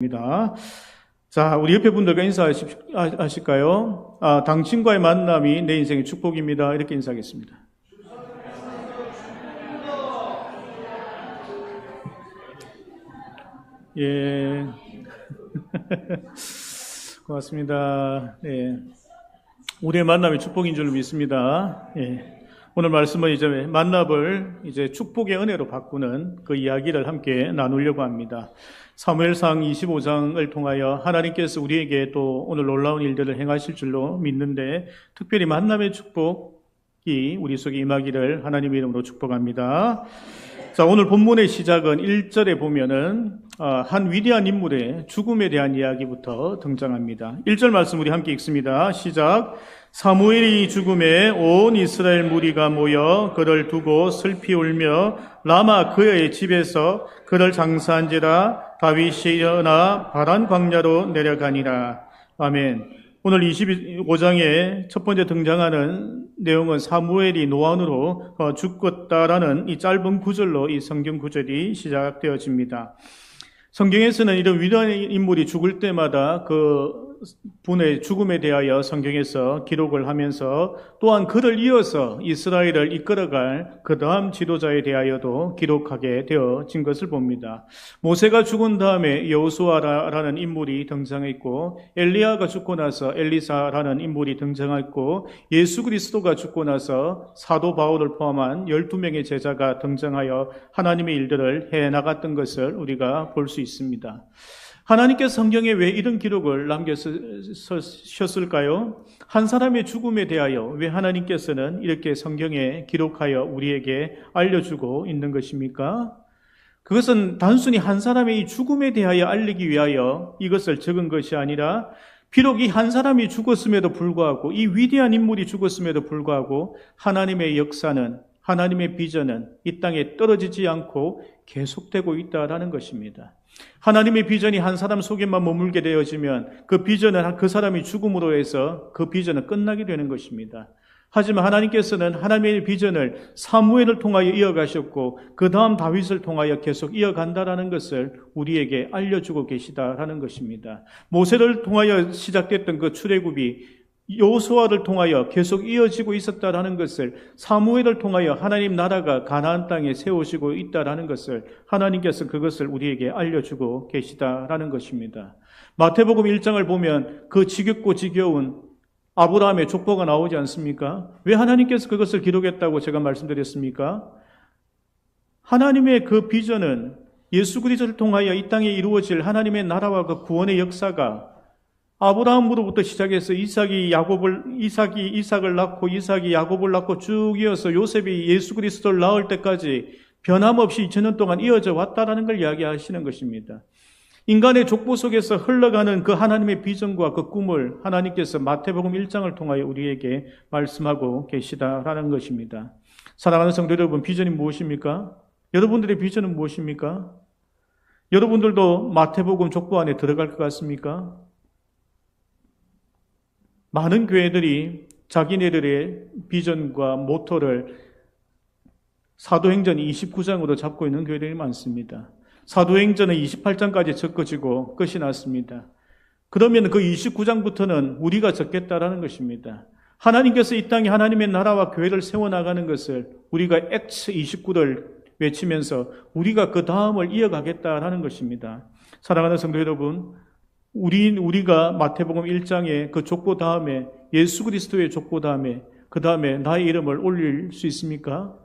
입니다. 자, 우리 옆에 분들과 인사하실까요? 당신과의 만남이 내 인생의 축복입니다. 이렇게 인사하겠습니다. 예. 고맙습니다. 예. 우리의 만남이 축복인 줄 믿습니다. 예. 오늘 말씀은 이제 만남을 축복의 은혜로 바꾸는 그 이야기를 함께 나누려고 합니다. 사무엘상 25장을 통하여 하나님께서 우리에게 또 오늘 놀라운 일들을 행하실 줄로 믿는데, 특별히 만남의 축복이 우리 속에 임하기를 하나님의 이름으로 축복합니다. 자, 오늘 본문의 시작은 1절에 보면은 한 위대한 인물의 죽음에 대한 이야기부터 등장합니다. 1절 말씀 우리 함께 읽습니다. 시작. 사무엘이 죽음에 온 이스라엘 무리가 모여 그를 두고 슬피 울며 라마 그의 집에서 그를 장사한지라 다윗이 일어나 바란 광야로 내려가니라. 아멘. 오늘 25장의 첫 번째 등장하는 내용은 사무엘이 노안으로 죽었다라는 이 짧은 구절로 이 성경 구절이 시작되어집니다. 성경에서는 이런 위대한 인물이 죽을 때마다 그 분의 죽음에 대하여 성경에서 기록을 하면서 또한 그를 이어서 이스라엘을 이끌어갈 그 다음 지도자에 대하여도 기록하게 되어진 것을 봅니다. 모세가 죽은 다음에 여호수아라는 인물이 등장했고, 엘리야가 죽고 나서 엘리사라는 인물이 등장했고, 예수 그리스도가 죽고 나서 사도 바울을 포함한 12명의 제자가 등장하여 하나님의 일들을 해나갔던 것을 우리가 볼 수 있습니다. 하나님께서 성경에 왜 이런 기록을 남겨주셨을까요? 한 사람의 죽음에 대하여 왜 하나님께서는 이렇게 성경에 기록하여 우리에게 알려주고 있는 것입니까? 그것은 단순히 한 사람의 이 죽음에 대하여 알리기 위하여 이것을 적은 것이 아니라, 비록 이 한 사람이 죽었음에도 불구하고, 이 위대한 인물이 죽었음에도 불구하고 하나님의 역사는, 하나님의 비전은 이 땅에 떨어지지 않고 계속되고 있다라는 것입니다. 하나님의 비전이 한 사람 속에만 머물게 되어지면 그 비전은 그 사람이 죽음으로 해서 그 비전은 끝나게 되는 것입니다. 하지만 하나님께서는 하나님의 비전을 사무엘을 통하여 이어가셨고, 그 다음 다윗을 통하여 계속 이어간다라는 것을 우리에게 알려주고 계시다라는 것입니다. 모세를 통하여 시작됐던 그 출애굽이 여호수아를 통하여 계속 이어지고 있었다라는 것을, 사무엘을 통하여 하나님 나라가 가나안 땅에 세우시고 있다라는 것을 하나님께서 그것을 우리에게 알려주고 계시다라는 것입니다. 마태복음 1장을 보면 그 지겹고 지겨운 아브라함의 족보가 나오지 않습니까? 왜 하나님께서 그것을 기록했다고 제가 말씀드렸습니까? 하나님의 그 비전은 예수 그리스도를 통하여 이 땅에 이루어질 하나님의 나라와 그 구원의 역사가 아브라함으로부터 시작해서 이삭을 낳고, 이삭이 야곱을 낳고 쭉 이어서 요셉이 예수 그리스도를 낳을 때까지 변함없이 2000년 동안 이어져 왔다라는 걸 이야기하시는 것입니다. 인간의 족보 속에서 흘러가는 그 하나님의 비전과 그 꿈을 하나님께서 마태복음 1장을 통하여 우리에게 말씀하고 계시다라는 것입니다. 사랑하는 성도 여러분, 비전이 무엇입니까? 여러분들의 비전은 무엇입니까? 여러분들도 마태복음 족보 안에 들어갈 것 같습니까? 많은 교회들이 자기네들의 비전과 모토를 사도행전 29장으로 잡고 있는 교회들이 많습니다. 사도행전은 28장까지 적어지고 끝이 났습니다. 그러면 그 29장부터는 우리가 적겠다라는 것입니다. 하나님께서 이 땅에 하나님의 나라와 교회를 세워나가는 것을 우리가 X 29를 외치면서 우리가 그 다음을 이어가겠다라는 것입니다. 사랑하는 성도 여러분, 우리가 마태복음 1장의 그 족보 다음에, 예수 그리스도의 족보 다음에, 그 다음에 나의 이름을 올릴 수 있습니까?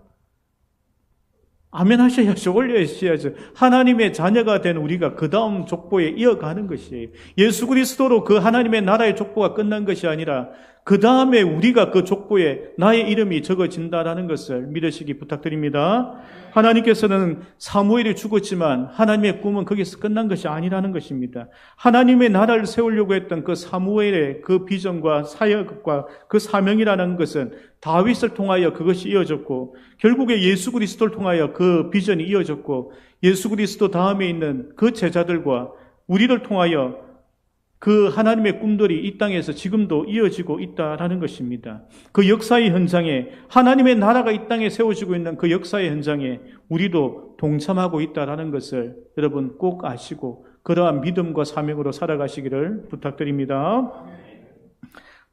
아멘 하셔야죠. 올려야죠. 하나님의 자녀가 된 우리가 그 다음 족보에 이어가는 것이에요. 예수 그리스도로 그 하나님의 나라의 족보가 끝난 것이 아니라 그 다음에 우리가 그 족보에 나의 이름이 적어진다라는 것을 믿으시기 부탁드립니다. 하나님께서는 사무엘이 죽었지만 하나님의 꿈은 거기서 끝난 것이 아니라는 것입니다. 하나님의 나라를 세우려고 했던 그 사무엘의 그 비전과 사역과 그 사명이라는 것은 다윗을 통하여 그것이 이어졌고, 결국에 예수 그리스도를 통하여 그 비전이 이어졌고, 예수 그리스도 다음에 있는 그 제자들과 우리를 통하여 그 하나님의 꿈들이 이 땅에서 지금도 이어지고 있다라는 것입니다. 그 역사의 현장에, 하나님의 나라가 이 땅에 세워지고 있는 그 역사의 현장에 우리도 동참하고 있다라는 것을 여러분 꼭 아시고 그러한 믿음과 사명으로 살아가시기를 부탁드립니다.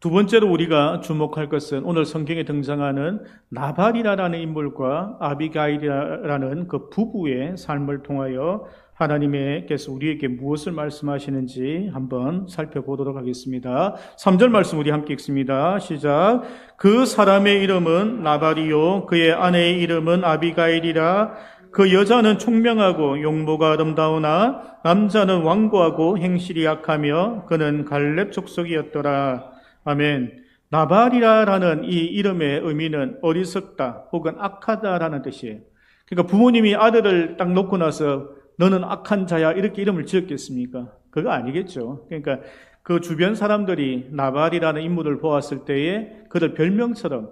두 번째로 우리가 주목할 것은 오늘 성경에 등장하는 나발이라는 인물과 아비가일이라는 그 부부의 삶을 통하여 하나님께서 우리에게 무엇을 말씀하시는지 한번 살펴보도록 하겠습니다. 3절 말씀 우리 함께 읽습니다. 시작. 그 사람의 이름은 나발이요 그의 아내의 이름은 아비가일이라. 그 여자는 총명하고 용모가 아름다우나 남자는 완고하고 행실이 약하며 그는 갈렙 족속이었더라. 아멘. 나발이라는 이 이름의 의미는 어리석다 혹은 악하다라는 뜻이에요. 그러니까 부모님이 아들을 딱 놓고 나서 너는 악한 자야 이렇게 이름을 지었겠습니까? 그거 아니겠죠. 그러니까 그 주변 사람들이 나발이라는 인물을 보았을 때에 그들 별명처럼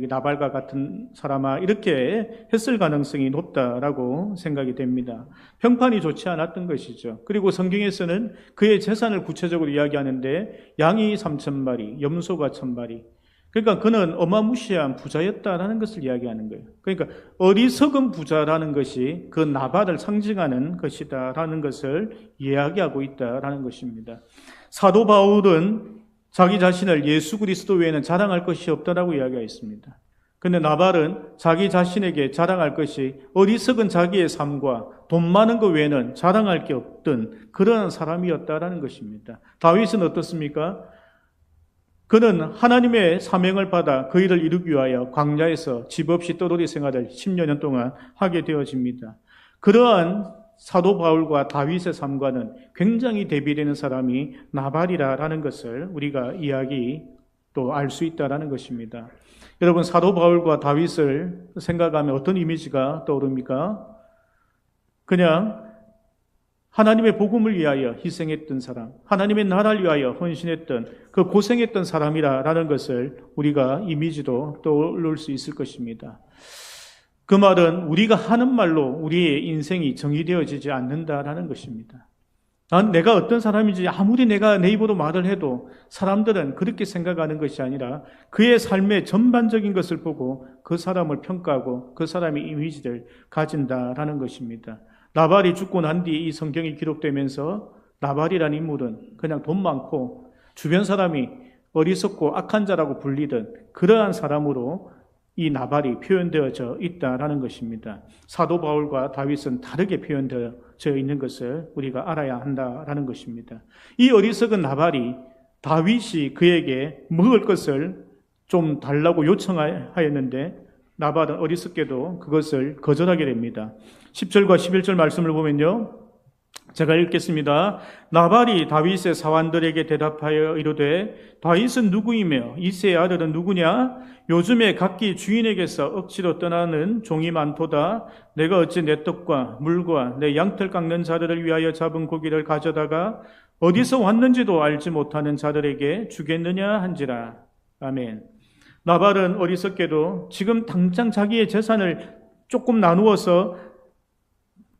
나발과 같은 사람아 이렇게 했을 가능성이 높다라고 생각이 됩니다. 평판이 좋지 않았던 것이죠. 그리고 성경에서는 그의 재산을 구체적으로 이야기하는데 양이 3,000마리, 염소가 1,000마리. 그러니까 그는 어마무시한 부자였다라는 것을 이야기하는 거예요. 그러니까 어리석은 부자라는 것이 그 나발을 상징하는 것이다라는 것을 이야기하고 있다라는 것입니다. 사도 바울은 자기 자신을 예수 그리스도 외에는 자랑할 것이 없다라고 이야기했습니다. 그런데 나발은 자기 자신에게 자랑할 것이 어리석은 자기의 삶과 돈 많은 것 외에는 자랑할 게 없던 그런 사람이었다라는 것입니다. 다윗은 어떻습니까? 그는 하나님의 사명을 받아 그 일을 이루기 위하여 광야에서 집 없이 떠돌이 생활을 10년 동안 하게 되어집니다. 그러한 사도 바울과 다윗의 삶과는 굉장히 대비되는 사람이 나발이라는 것을 우리가 이야기 또 알 수 있다는 것입니다. 여러분, 사도 바울과 다윗을 생각하면 어떤 이미지가 떠오릅니까? 그냥 하나님의 복음을 위하여 희생했던 사람, 하나님의 나라를 위하여 헌신했던 그 고생했던 사람이라는 것을 우리가 이미지로 떠올릴 수 있을 것입니다. 그 말은 우리가 하는 말로 우리의 인생이 정의되어지지 않는다라는 것입니다. 내가 어떤 사람인지 아무리 내가 내 입으로 말을 해도 사람들은 그렇게 생각하는 것이 아니라 그의 삶의 전반적인 것을 보고 그 사람을 평가하고 그 사람의 이미지를 가진다라는 것입니다. 나발이 죽고 난 뒤 이 성경이 기록되면서 나발이라는 인물은 그냥 돈 많고 주변 사람이 어리석고 악한 자라고 불리던 그러한 사람으로 이 나발이 표현되어져 있다라는 것입니다. 사도 바울과 다윗은 다르게 표현되어져 있는 것을 우리가 알아야 한다라는 것입니다. 이 어리석은 나발이 다윗이 그에게 먹을 것을 좀 달라고 요청하였는데 나발은 어리석게도 그것을 거절하게 됩니다. 10절과 11절 말씀을 보면요. 제가 읽겠습니다. 나발이 다윗의 사환들에게 대답하여 이르되 다윗은 누구이며 이새의 아들은 누구냐? 요즘에 각기 주인에게서 억지로 떠나는 종이 많도다. 내가 어찌 내 떡과 물과 내 양털 깎는 자들을 위하여 잡은 고기를 가져다가 어디서 왔는지도 알지 못하는 자들에게 주겠느냐 한지라. 아멘. 나발은 어리석게도 지금 당장 자기의 재산을 조금 나누어서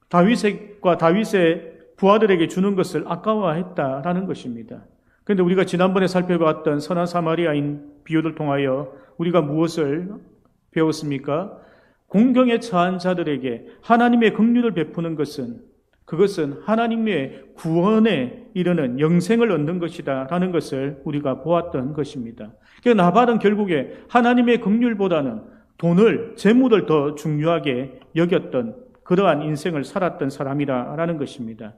다윗과 다윗의 부하들에게 주는 것을 아까워했다라는 것입니다. 그런데 우리가 지난번에 살펴봤던 선한 사마리아인 비유를 통하여 우리가 무엇을 배웠습니까? 공경에 처한 자들에게 하나님의 긍휼을 베푸는 것은 그것은 하나님의 구원에 이르는 영생을 얻는 것이다라는 것을 우리가 보았던 것입니다. 그러니까 나발은 결국에 하나님의 긍휼보다는 돈을, 재물을 더 중요하게 여겼던 그러한 인생을 살았던 사람이라는 것입니다.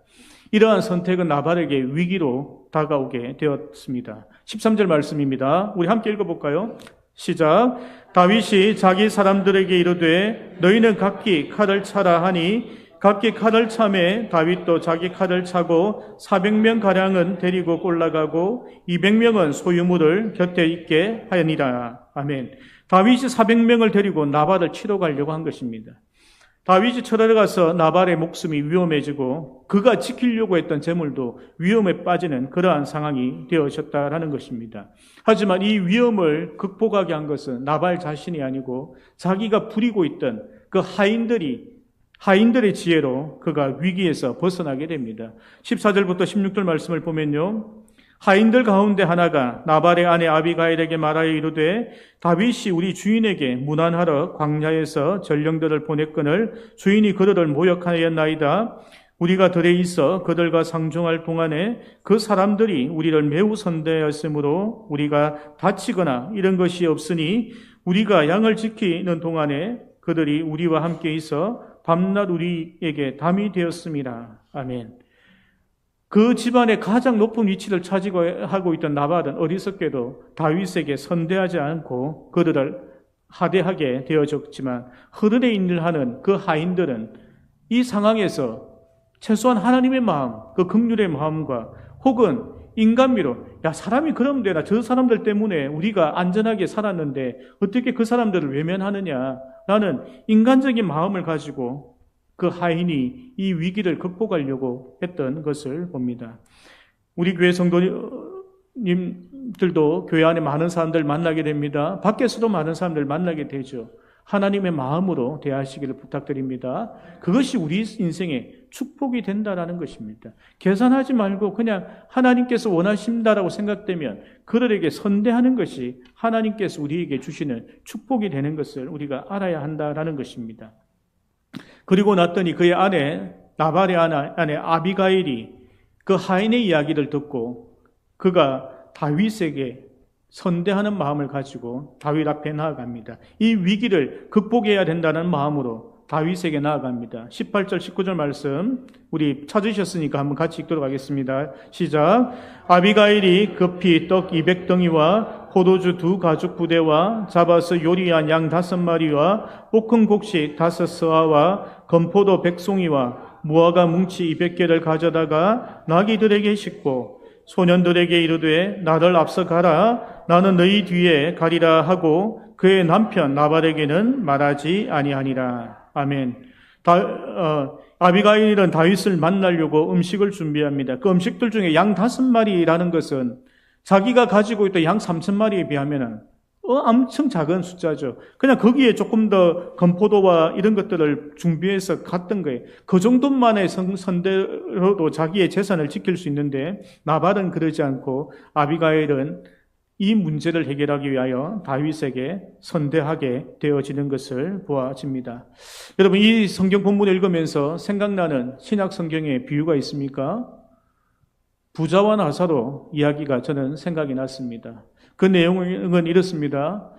이러한 선택은 나발에게 위기로 다가오게 되었습니다. 13절 말씀입니다. 우리 함께 읽어볼까요? 시작. 다윗이 자기 사람들에게 이르되 너희는 각기 칼을 차라 하니 각기 칼을 차매 다윗도 자기 칼을 차고 400명가량은 데리고 올라가고 200명은 소유물을 곁에 있게 하였니라. 아멘. 다윗이 400명을 데리고 나발을 치러 가려고 한 것입니다. 다윗이 쳐들어가서 나발의 목숨이 위험해지고 그가 지키려고 했던 재물도 위험에 빠지는 그러한 상황이 되어졌다라는 것입니다. 하지만 이 위험을 극복하게 한 것은 나발 자신이 아니고 자기가 부리고 있던 그 하인들의 지혜로 그가 위기에서 벗어나게 됩니다. 14절부터 16절 말씀을 보면요. 하인들 가운데 하나가 나발의 아내 아비가일에게 말하여 이르되 다윗이 우리 주인에게 문안하러 광야에서 전령들을 보냈거늘 주인이 그들을 모욕하였나이다. 우리가 들에 있어 그들과 상종할 동안에 그 사람들이 우리를 매우 선대하였으므로 우리가 다치거나 이런 것이 없으니 우리가 양을 지키는 동안에 그들이 우리와 함께 있어 밤낮 우리에게 담이 되었습니다. 아멘. 그 집안의 가장 높은 위치를 차지하고 있던 나발은 어리석게도 다윗에게 선대하지 않고 그들을 하대하게 되어졌지만 허들에 일하는 그 하인들은 이 상황에서 최소한 하나님의 마음, 그 긍휼의 마음과 혹은 인간미로 사람이 그러면 되나? 저 사람들 때문에 우리가 안전하게 살았는데 어떻게 그 사람들을 외면하느냐? 라는 인간적인 마음을 가지고 그 하인이 이 위기를 극복하려고 했던 것을 봅니다. 우리 교회 성도님들도 교회 안에 많은 사람들 만나게 됩니다. 밖에서도 많은 사람들 만나게 되죠. 하나님의 마음으로 대하시기를 부탁드립니다. 그것이 우리 인생의 축복이 된다라는 것입니다. 계산하지 말고 그냥 하나님께서 원하신다라고 생각되면 그들에게 선대하는 것이 하나님께서 우리에게 주시는 축복이 되는 것을 우리가 알아야 한다라는 것입니다. 그리고 났더니 그의 아내 나발의 아내 아비가일이 그 하인의 이야기를 듣고 그가 다윗에게 선대하는 마음을 가지고 다윗 앞에 나아갑니다. 이 위기를 극복해야 된다는 마음으로 다윗에게 나아갑니다. 18절 19절 말씀 우리 찾으셨으니까 한번 같이 읽도록 하겠습니다. 시작. 아비가일이 급히 떡 200덩이와 포도주 2가죽 부대와 잡아서 요리한 양 5마리와 볶은 곡식 5서아와 건포도 100송이와 무화과 뭉치 200개를 가져다가 나귀들에게 싣고 소년들에게 이르되 나를 앞서 가라 나는 너희 뒤에 가리라 하고 그의 남편 나발에게는 말하지 아니하니라. 아멘. 아비가일은 다윗을 만나려고 음식을 준비합니다. 그 음식들 중에 양 5마리라는 것은 자기가 가지고 있던 양 3,000마리에 비하면 엄청 작은 숫자죠. 그냥 거기에 조금 더 건포도와 이런 것들을 준비해서 갔던 거예요. 그 정도만의 선대로도 자기의 재산을 지킬 수 있는데 나발은 그러지 않고 아비가일은 이 문제를 해결하기 위하여 다윗에게 선대하게 되어지는 것을 보아집니다. 여러분 이 성경 본문을 읽으면서 생각나는 신약 성경의 비유가 있습니까? 부자와 나사로 이야기가 저는 생각이 났습니다. 그 내용은 이렇습니다.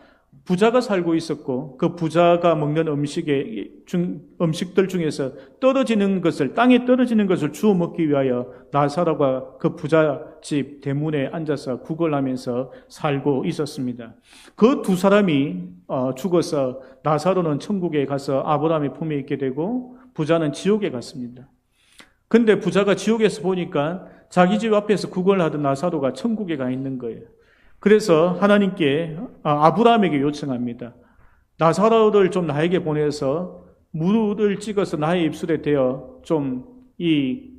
부자가 살고 있었고 그 부자가 먹는 음식들 중에서 떨어지는 것을 땅에 떨어지는 것을 주워 먹기 위하여 나사로가 그 부잣집 대문에 앉아서 구걸하면서 살고 있었습니다. 그 두 사람이 죽어서 나사로는 천국에 가서 아브라함의 품에 있게 되고 부자는 지옥에 갔습니다. 근데 부자가 지옥에서 보니까 자기 집 앞에서 구걸하던 나사로가 천국에 가 있는 거예요. 그래서 하나님께 아브라함에게 요청합니다. 나사로를 좀 나에게 보내서 물을 찍어서 나의 입술에 대어 좀 이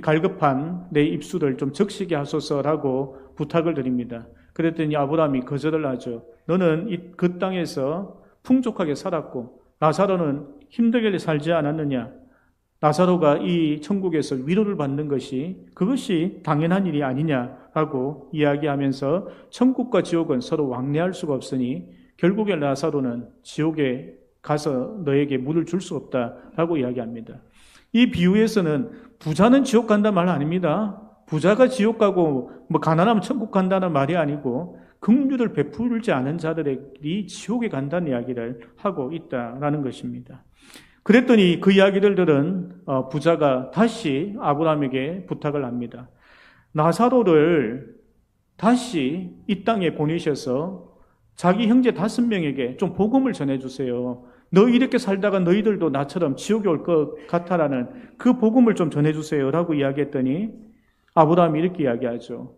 갈급한 내 입술을 좀 적시게 하소서라고 부탁을 드립니다. 그랬더니 아브라함이 거절을 하죠. 너는 그 땅에서 풍족하게 살았고 나사로는 힘들게 살지 않았느냐? 나사로가 이 천국에서 위로를 받는 그것이 당연한 일이 아니냐라고 이야기하면서 천국과 지옥은 서로 왕래할 수가 없으니 결국에 나사로는 지옥에 가서 너에게 물을 줄 수 없다라고 이야기합니다. 이 비유에서는 부자는 지옥 간다는 말 아닙니다. 부자가 지옥 가고 가난하면 천국 간다는 말이 아니고 긍휼을 베풀지 않은 자들이 지옥에 간다는 이야기를 하고 있다라는 것입니다. 그랬더니 그 이야기를 들은 부자가 다시 아브라함에게 부탁을 합니다. 나사로를 다시 이 땅에 보내셔서 자기 형제 5명에게 좀 복음을 전해주세요. 너 이렇게 살다가 너희들도 나처럼 지옥에 올 것 같아라는 그 복음을 좀 전해주세요 라고 이야기했더니 아브라함이 이렇게 이야기하죠.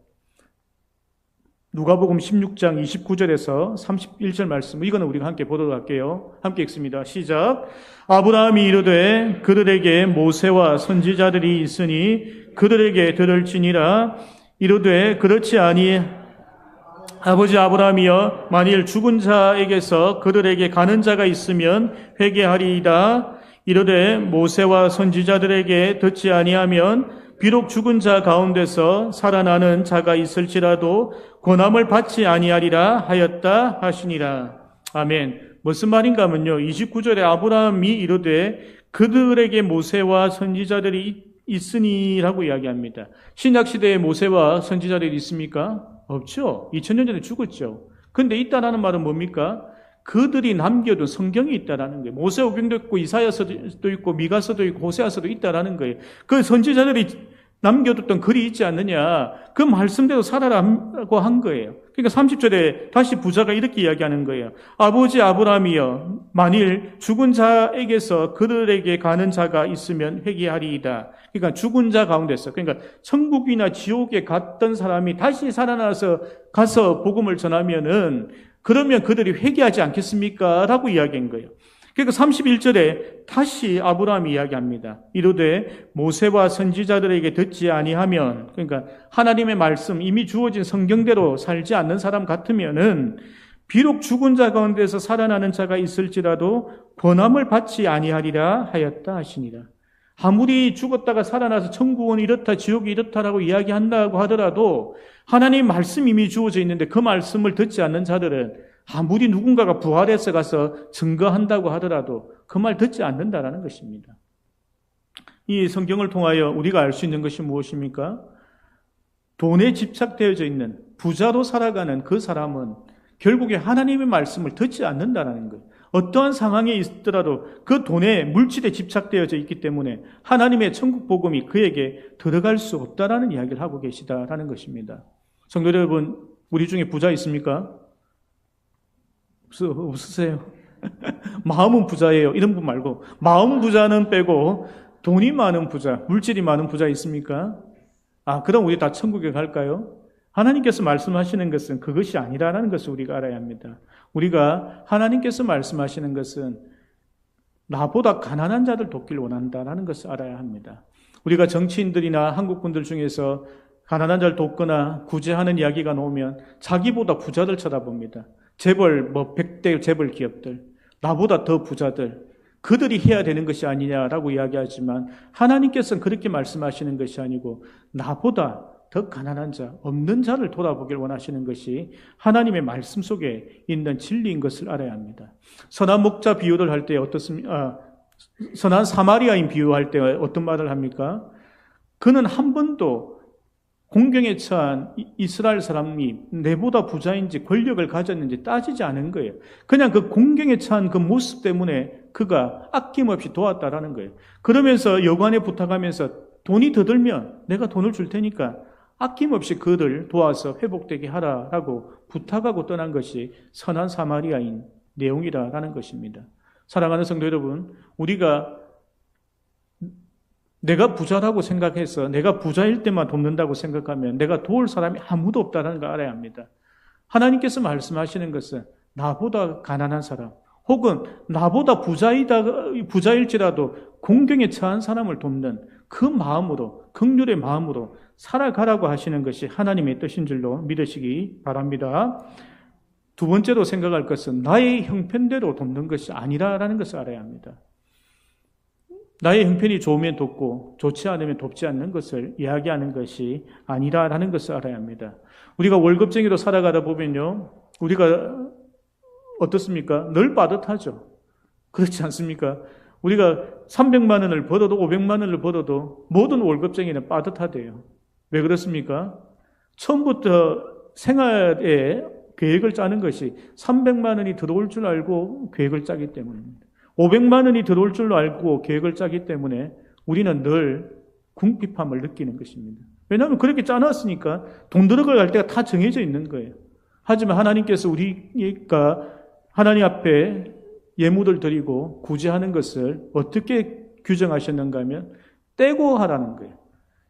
누가복음 16장 29절에서 31절 말씀, 이거는 우리가 함께 보도록 할게요. 함께 읽습니다. 시작. 아브라함이 이르되 그들에게 모세와 선지자들이 있으니 그들에게 들을지니라. 이르되 그렇지 아니 아버지 아브라함이여 만일 죽은 자에게서 그들에게 가는 자가 있으면 회개하리이다. 이르되 모세와 선지자들에게 듣지 아니하면 비록 죽은 자 가운데서 살아나는 자가 있을지라도 권함을 받지 아니하리라 하였다 하시니라. 아멘. 무슨 말인가 하면요. 29절에 아브라함이 이르되 그들에게 모세와 선지자들이 있으니라고 이야기합니다. 신약시대에 모세와 선지자들이 있습니까? 없죠. 2000년 전에 죽었죠. 근데 있다라는 말은 뭡니까? 그들이 남겨둔 성경이 있다라는 거예요. 모세오경도 있고 이사야서도 있고 미가서도 있고 호세아서도 있다라는 거예요. 그 선지자들이 남겨뒀던 글이 있지 않느냐. 그 말씀대로 살아라고 한 거예요. 그러니까 30절에 다시 부자가 이렇게 이야기하는 거예요. 아버지 아브라함이여 만일 죽은 자에게서 그들에게 가는 자가 있으면 회개하리이다. 그러니까 죽은 자 가운데서 그러니까 천국이나 지옥에 갔던 사람이 다시 살아나서 가서 복음을 전하면은 그러면 그들이 회개하지 않겠습니까? 라고 이야기한 거예요. 그러니까 31절에 다시 아브라함이 이야기합니다. 이르되 모세와 선지자들에게 듣지 아니하면, 그러니까 하나님의 말씀 이미 주어진 성경대로 살지 않는 사람 같으면은 비록 죽은 자 가운데서 살아나는 자가 있을지라도 권함을 받지 아니하리라 하였다 하시니라. 아무리 죽었다가 살아나서 천국은 이렇다 지옥이 이렇다라고 이야기한다고 하더라도 하나님 말씀 이미 주어져 있는데 그 말씀을 듣지 않는 자들은 아무리 누군가가 부활해서 가서 증거한다고 하더라도 그 말 듣지 않는다라는 것입니다. 이 성경을 통하여 우리가 알 수 있는 것이 무엇입니까? 돈에 집착되어져 있는 부자로 살아가는 그 사람은 결국에 하나님의 말씀을 듣지 않는다라는 거예요. 어떠한 상황에 있더라도 그 돈에 물질에 집착되어져 있기 때문에 하나님의 천국 복음이 그에게 들어갈 수 없다라는 이야기를 하고 계시다라는 것입니다. 성도 여러분, 우리 중에 부자 있습니까? 없으세요? 마음은 부자예요. 이런 분 말고 마음 부자는 빼고 돈이 많은 부자, 물질이 많은 부자 있습니까? 그럼 우리 다 천국에 갈까요? 하나님께서 말씀하시는 것은 그것이 아니라는 것을 우리가 알아야 합니다. 우리가 하나님께서 말씀하시는 것은 나보다 가난한 자들 돕기를 원한다는 것을 알아야 합니다. 우리가 정치인들이나 한국분들 중에서 가난한 자를 돕거나 구제하는 이야기가 나오면 자기보다 부자들 쳐다봅니다. 재벌, 100대 재벌 기업들, 나보다 더 부자들, 그들이 해야 되는 것이 아니냐라고 이야기하지만 하나님께서는 그렇게 말씀하시는 것이 아니고 나보다 더 가난한 자, 없는 자를 돌아보길 원하시는 것이 하나님의 말씀 속에 있는 진리인 것을 알아야 합니다. 선한 목자 비유를 할 때 어떻습니까? 선한 사마리아인 비유할 때 어떤 말을 합니까? 그는 한 번도 공경에 처한 이스라엘 사람이 내보다 부자인지 권력을 가졌는지 따지지 않은 거예요. 그냥 그 공경에 처한 그 모습 때문에 그가 아낌없이 도왔다라는 거예요. 그러면서 여관에 부탁하면서 돈이 더 들면 내가 돈을 줄 테니까 아낌없이 그를 도와서 회복되게 하라라고 부탁하고 떠난 것이 선한 사마리아인 내용이라는 것입니다. 사랑하는 성도 여러분, 우리가 내가 부자라고 생각해서 내가 부자일 때만 돕는다고 생각하면 내가 도울 사람이 아무도 없다는 걸 알아야 합니다. 하나님께서 말씀하시는 것은 나보다 가난한 사람 혹은 나보다 부자일지라도 공경에 처한 사람을 돕는 그 마음으로, 긍휼의 마음으로 살아가라고 하시는 것이 하나님의 뜻인 줄로 믿으시기 바랍니다. 두 번째로 생각할 것은 나의 형편대로 돕는 것이 아니라는 것을 알아야 합니다. 나의 형편이 좋으면 돕고 좋지 않으면 돕지 않는 것을 이야기하는 것이 아니라는 것을 알아야 합니다. 우리가 월급쟁이로 살아가다 보면요, 우리가 어떻습니까? 늘 빠듯하죠. 그렇지 않습니까? 우리가 300만 원을 벌어도 500만 원을 벌어도 모든 월급쟁이는 빠듯하대요. 왜 그렇습니까? 처음부터 생활에 계획을 짜는 것이 300만 원이 들어올 줄 알고 계획을 짜기 때문입니다. 500만 원이 들어올 줄 알고 계획을 짜기 때문에 우리는 늘 궁핍함을 느끼는 것입니다. 왜냐하면 그렇게 짜놨으니까 돈 들어갈 때가 다 정해져 있는 거예요. 하지만 하나님께서 우리가 하나님 앞에 예물을 드리고 구제하는 것을 어떻게 규정하셨는가 하면 떼고 하라는 거예요.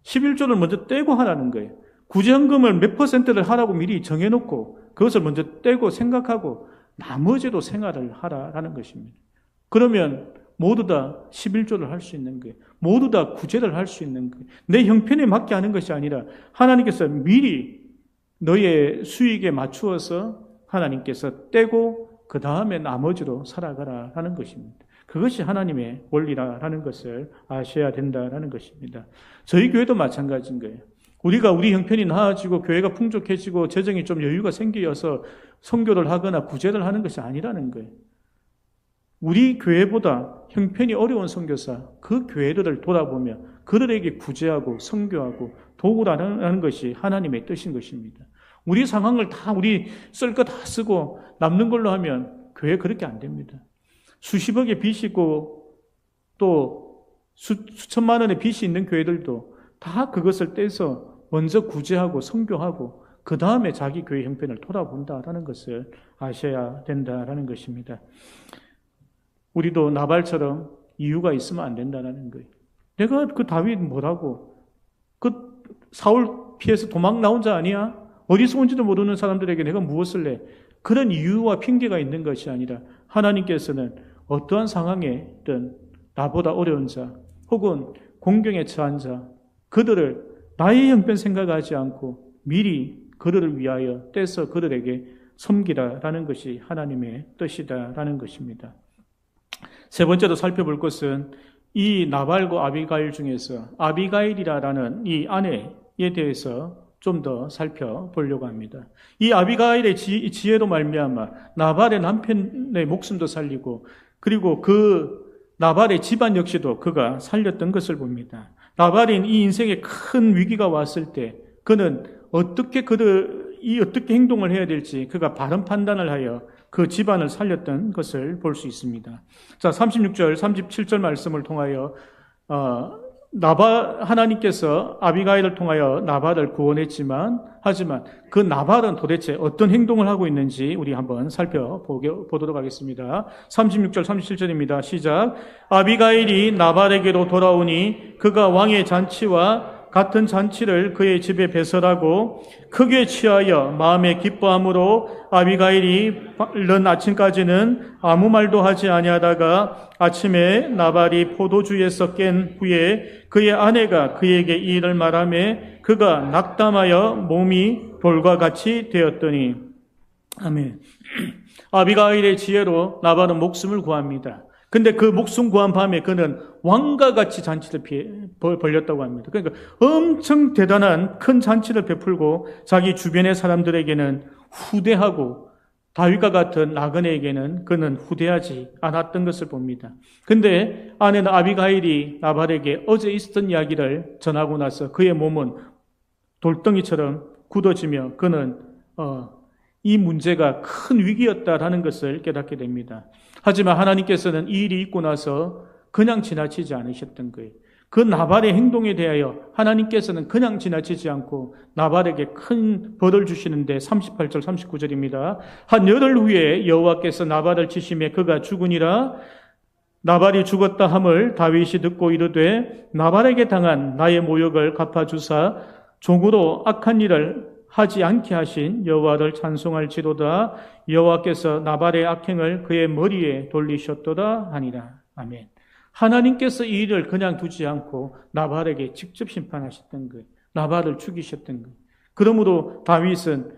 11조를 먼저 떼고 하라는 거예요. 구제헌금을 몇 퍼센트를 하라고 미리 정해놓고 그것을 먼저 떼고 생각하고 나머지로 생활을 하라는 것입니다. 그러면 모두 다 11조를 할 수 있는 거예요. 모두 다 구제를 할 수 있는 거예요. 내 형편에 맞게 하는 것이 아니라 하나님께서 미리 너의 수익에 맞추어서 하나님께서 떼고 그 다음에 나머지로 살아가라라는 것입니다. 그것이 하나님의 원리라는 것을 아셔야 된다는 것입니다. 저희 교회도 마찬가지인 거예요. 우리가 우리 형편이 나아지고 교회가 풍족해지고 재정이 좀 여유가 생겨서 선교를 하거나 구제를 하는 것이 아니라는 거예요. 우리 교회보다 형편이 어려운 선교사, 그 교회들을 돌아보며 그들에게 구제하고 선교하고 도우라는 것이 하나님의 뜻인 것입니다. 우리 상황을 다 우리 쓸 거 다 쓰고 남는 걸로 하면 교회 그렇게 안 됩니다. 수십억의 빚이 있고 또 수천만 원의 빚이 있는 교회들도 다 그것을 떼서 먼저 구제하고 선교하고 그 다음에 자기 교회 형편을 돌아본다라는 것을 아셔야 된다라는 것입니다. 우리도 나발처럼 이유가 있으면 안 된다는 거예요. 내가 그 다윗 뭐라고? 그 사울 피해서 도망 나온 자 아니야? 어디서 온지도 모르는 사람들에게 내가 무엇을 해? 그런 이유와 핑계가 있는 것이 아니라 하나님께서는 어떠한 상황에든 나보다 어려운 자 혹은 공경에 처한 자 그들을 나의 형편 생각하지 않고 미리 그들을 위하여 떼서 그들에게 섬기라라는 것이 하나님의 뜻이다라는 것입니다. 세 번째로 살펴볼 것은 이 나발과 아비가일 중에서 아비가일이라는 이 아내에 대해서 좀 더 살펴보려고 합니다. 이 아비가일의 지혜로 말미암아 나발의 남편의 목숨도 살리고 그리고 그 나발의 집안 역시도 그가 살렸던 것을 봅니다. 나발인 이 인생에 큰 위기가 왔을 때 그는 어떻게 행동을 해야 될지 그가 바른 판단을 하여 그 집안을 살렸던 것을 볼 수 있습니다. 자, 36절, 37절 말씀을 통하여 하나님께서 아비가일을 통하여 나발을 구원했지만 하지만 그 나발은 도대체 어떤 행동을 하고 있는지 우리 한번 살펴보도록 하겠습니다. 36절 37절입니다. 시작. 아비가일이 나발에게로 돌아오니 그가 왕의 잔치와 같은 잔치를 그의 집에 배설하고 크게 취하여 마음에 기뻐함으로 아비가일이 이른 아침까지는 아무 말도 하지 아니하다가 아침에 나발이 포도주에서 깬 후에 그의 아내가 그에게 이 일을 말하매 그가 낙담하여 몸이 돌과 같이 되었더니 아멘. 아비가일의 지혜로 나발은 목숨을 구합니다. 근데 그 목숨 구한 밤에 그는 왕과 같이 잔치를 벌였다고 합니다. 그러니까 엄청 대단한 큰 잔치를 베풀고 자기 주변의 사람들에게는 후대하고 다윗과 같은 나그네에게는 그는 후대하지 않았던 것을 봅니다. 근데 아내는 아비가일이 나발에게 어제 있었던 이야기를 전하고 나서 그의 몸은 돌덩이처럼 굳어지며 그는 이 문제가 큰 위기였다라는 것을 깨닫게 됩니다. 하지만 하나님께서는 이 일이 있고 나서 그냥 지나치지 않으셨던 거예요. 그 나발의 행동에 대하여 하나님께서는 그냥 지나치지 않고 나발에게 큰 벌을 주시는데 38절 39절입니다. 한 열흘 후에 여호와께서 나발을 치심에 그가 죽으니라. 나발이 죽었다 함을 다윗이 듣고 이르되 나발에게 당한 나의 모욕을 갚아주사 종으로 악한 일을 하지 않게 하신 여호와를 찬송할지로다. 여호와께서 나발의 악행을 그의 머리에 돌리셨도다 하니라. 아멘. 하나님께서 이 일을 그냥 두지 않고 나발에게 직접 심판하셨던 거예요. 나발을 죽이셨던 거예요. 그러므로 다윗은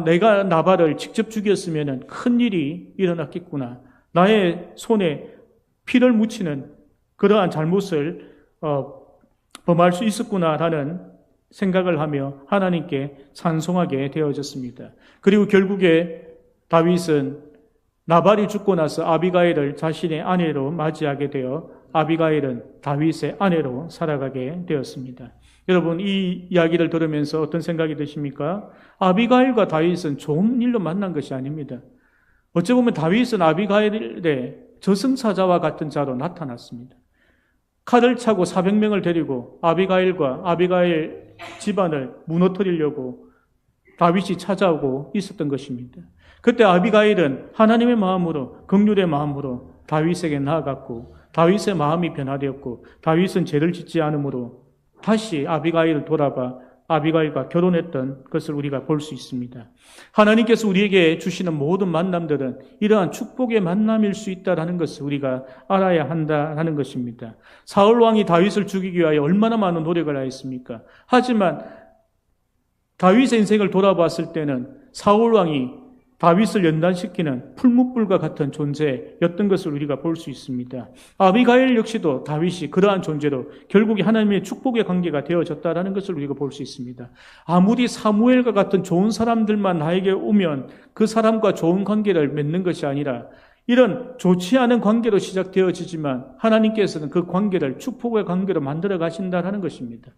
내가 나발을 직접 죽였으면 큰 일이 일어났겠구나. 나의 손에 피를 묻히는 그러한 잘못을 범할 수 있었구나라는 생각을 하며 하나님께 찬송하게 되어졌습니다. 그리고 결국에 다윗은 나발이 죽고 나서 아비가일을 자신의 아내로 맞이하게 되어 아비가일은 다윗의 아내로 살아가게 되었습니다. 여러분 이 이야기를 들으면서 어떤 생각이 드십니까? 아비가일과 다윗은 좋은 일로 만난 것이 아닙니다. 어찌 보면 다윗은 아비가일의 저승사자와 같은 자로 나타났습니다. 칼을 차고 400명을 데리고 아비가일과 아비가일 집안을 무너뜨리려고 다윗이 찾아오고 있었던 것입니다. 그때 아비가일은 하나님의 마음으로 긍휼의 마음으로 다윗에게 나아갔고 다윗의 마음이 변화되었고 다윗은 죄를 짓지 않으므로 다시 아비가일을 돌아봐 아비가일과 결혼했던 것을 우리가 볼 수 있습니다. 하나님께서 우리에게 주시는 모든 만남들은 이러한 축복의 만남일 수 있다는 것을 우리가 알아야 한다는 것입니다. 사울 왕이 다윗을 죽이기 위하여 얼마나 많은 노력을 하였습니까? 하지만 다윗의 인생을 돌아봤을 때는 사울 왕이 다윗을 연단시키는 풀무불과 같은 존재였던 것을 우리가 볼 수 있습니다. 아비가일 역시도 다윗이 그러한 존재로 결국에 하나님의 축복의 관계가 되어졌다는 것을 우리가 볼 수 있습니다. 아무리 사무엘과 같은 좋은 사람들만 나에게 오면 그 사람과 좋은 관계를 맺는 것이 아니라 이런 좋지 않은 관계로 시작되어지지만 하나님께서는 그 관계를 축복의 관계로 만들어 가신다는 것입니다.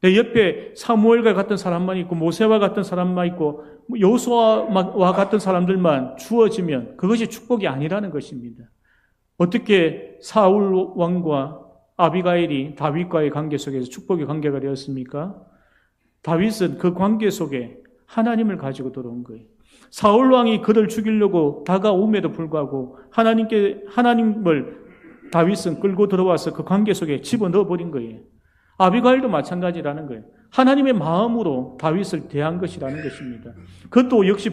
내 옆에 사무엘과 같은 사람만 있고 모세와 같은 사람만 있고 여호수아와 같은 사람들만 주어지면 그것이 축복이 아니라는 것입니다. 어떻게 사울 왕과 아비가일이 다윗과의 관계 속에서 축복의 관계가 되었습니까? 다윗은 그 관계 속에 하나님을 가지고 들어온 거예요. 사울 왕이 그를 죽이려고 다가옴에도 불구하고 하나님을 다윗은 끌고 들어와서 그 관계 속에 집어넣어 버린 거예요. 아비가일도 마찬가지라는 거예요. 하나님의 마음으로 다윗을 대한 것이라는 것입니다. 그것도 역시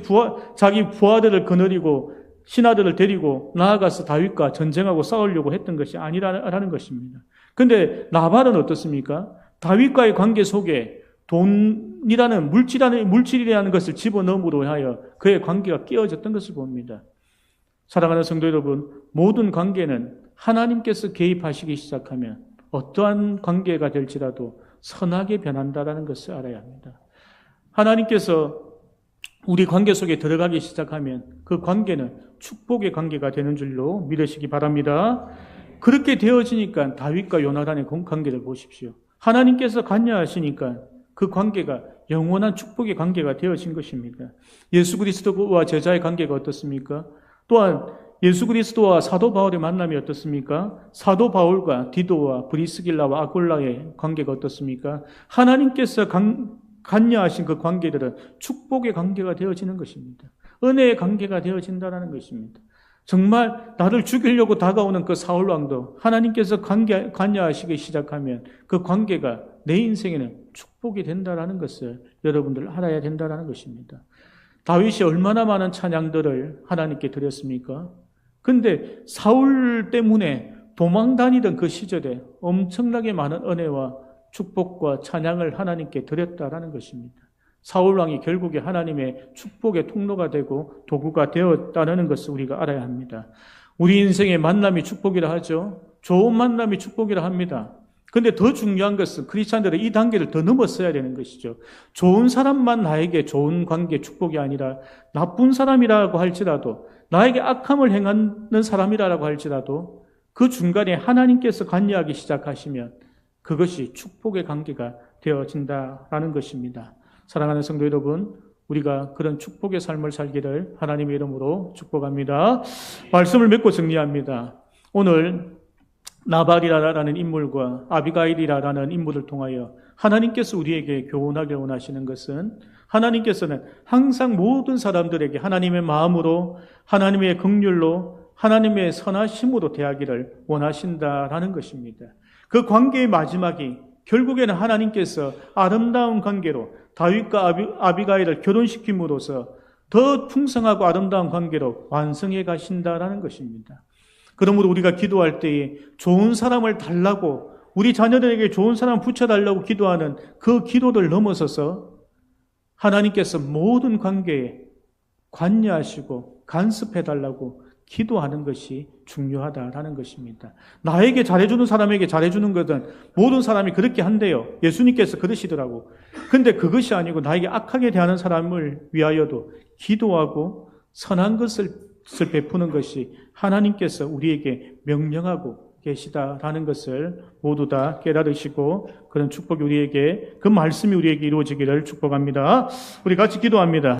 자기 부하들을 거느리고 신하들을 데리고 나아가서 다윗과 전쟁하고 싸우려고 했던 것이 아니라는 것입니다. 그런데 나발은 어떻습니까? 다윗과의 관계 속에 돈이라는 물질이라는 것을 집어넣음으로 하여 그의 관계가 깨어졌던 것을 봅니다. 사랑하는 성도 여러분, 모든 관계는 하나님께서 개입하시기 시작하면 어떠한 관계가 될지라도 선하게 변한다는 것을 알아야 합니다. 하나님께서 우리 관계 속에 들어가기 시작하면 그 관계는 축복의 관계가 되는 줄로 믿으시기 바랍니다. 그렇게 되어지니까 다윗과 요나단의 관계를 보십시오. 하나님께서 관여하시니까 그 관계가 영원한 축복의 관계가 되어진 것입니다. 예수 그리스도와 제자의 관계가 어떻습니까? 또한 예수 그리스도와 사도 바울의 만남이 어떻습니까? 사도 바울과 디도와 브리스길라와 아굴라의 관계가 어떻습니까? 하나님께서 관여하신 그 관계들은 축복의 관계가 되어지는 것입니다. 은혜의 관계가 되어진다는 것입니다. 정말 나를 죽이려고 다가오는 그 사울 왕도 하나님께서 관여하시기 시작하면 그 관계가 내 인생에는 축복이 된다는 것을 여러분들 알아야 된다는 것입니다. 다윗이 얼마나 많은 찬양들을 하나님께 드렸습니까? 근데 사울 때문에 도망 다니던 그 시절에 엄청나게 많은 은혜와 축복과 찬양을 하나님께 드렸다라는 것입니다. 사울 왕이 결국에 하나님의 축복의 통로가 되고 도구가 되었다는 것을 우리가 알아야 합니다. 우리 인생의 만남이 축복이라 하죠. 좋은 만남이 축복이라 합니다. 그런데 더 중요한 것은 크리스찬들은 이 단계를 더 넘었어야 되는 것이죠. 좋은 사람만 나에게 좋은 관계 축복이 아니라 나쁜 사람이라고 할지라도 나에게 악함을 행하는 사람이라고 할지라도 그 중간에 하나님께서 관여하기 시작하시면 그것이 축복의 관계가 되어진다라는 것입니다. 사랑하는 성도 여러분, 우리가 그런 축복의 삶을 살기를 하나님의 이름으로 축복합니다. 말씀을 맺고 정리합니다. 오늘 나발이라는 인물과 아비가일이라는 인물을 통하여 하나님께서 우리에게 교훈하길 원하시는 것은 하나님께서는 항상 모든 사람들에게 하나님의 마음으로 하나님의 긍휼로 하나님의 선하심으로 대하기를 원하신다라는 것입니다. 그 관계의 마지막이 결국에는 하나님께서 아름다운 관계로 다윗과 아비가일을 결혼시킴으로써 더 풍성하고 아름다운 관계로 완성해 가신다라는 것입니다. 그러므로 우리가 기도할 때에 좋은 사람을 달라고 우리 자녀들에게 좋은 사람 붙여달라고 기도하는 그 기도를 넘어서서 하나님께서 모든 관계에 관여하시고 간섭해달라고 기도하는 것이 중요하다라는 것입니다. 나에게 잘해주는 사람에게 잘해주는 것은 모든 사람이 그렇게 한대요. 예수님께서 그러시더라고. 근데 그것이 아니고 나에게 악하게 대하는 사람을 위하여도 기도하고 선한 것을 베푸는 것이 하나님께서 우리에게 명령하고 계시다라는 것을 모두 다 깨달으시고 그런 축복이 우리에게, 그 말씀이 우리에게 이루어지기를 축복합니다. 우리 같이 기도합니다.